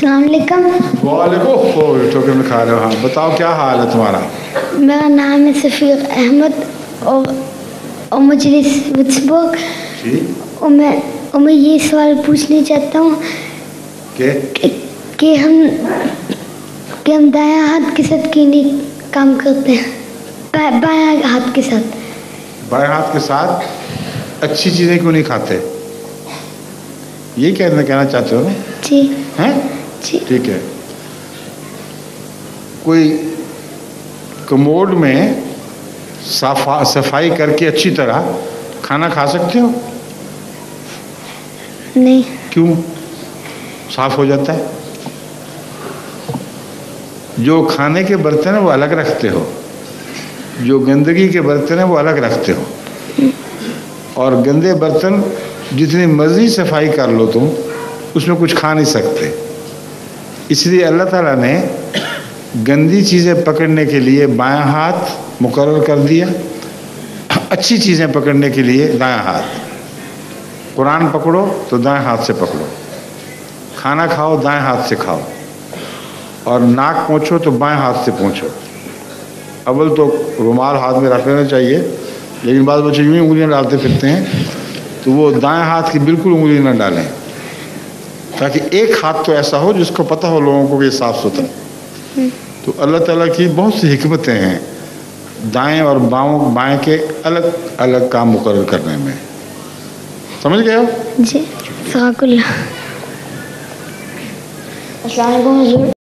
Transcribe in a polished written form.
السلام علیکم. وعلیکم میں کھا رہے ہو. ہاں بتاؤ کیا حال ہے تمہارا؟ میرا نام ہے شفیق احمد اور مجلس وٹسبرگ. اور میں یہ سوال پوچھنا چاہتا ہوں کہ ہم دایاں ہاتھ کے ساتھ کیوں نہیں کام کرتے ہیں؟ بایاں ہاتھ کے ساتھ. بائیں ہاتھ کے ساتھ اچھی چیزیں کیوں نہیں کھاتے؟ یہ کہنا چاہتے ہو نا؟ جی. جی ٹھیک ہے. کوئی کموڈ میں صفائی کر کے اچھی طرح کھانا کھا سکتے ہو؟ نہیں. کیوں؟ صاف ہو جاتا ہے. جو کھانے کے برتن ہیں وہ الگ رکھتے ہو، جو گندگی کے برتن ہیں وہ الگ رکھتے ہو. اور گندے برتن جتنی مرضی صفائی کر لو تم اس میں کچھ کھا نہیں سکتے. اس لیے اللہ تعالیٰ نے گندی چیزیں پکڑنے کے لیے بائیں ہاتھ مقرر کر دیا، اچھی چیزیں پکڑنے کے لیے دائیں ہاتھ. قرآن پکڑو تو دائیں ہاتھ سے پکڑو، کھانا کھاؤ دائیں ہاتھ سے کھاؤ، اور ناک پونچھو تو بائیں ہاتھ سے پونچھو. اول تو رومال ہاتھ میں رکھ لینا چاہیے، لیکن بعض بچے یوں ہی انگلیاں ڈالتے پھرتے ہیں، تو وہ دائیں ہاتھ کی بالکل انگلی نہ ڈالیں، تاکہ ایک ہاتھ تو ایسا ہو جس کو پتہ ہو لوگوں کو کہ یہ صاف ستھرا. تو اللہ تعالیٰ کی بہت سی حکمتیں ہیں دائیں اور بائیں کے الگ الگ کام مقرر کرنے میں. سمجھ گئے ہو؟ جی. السلام علیکم حضور.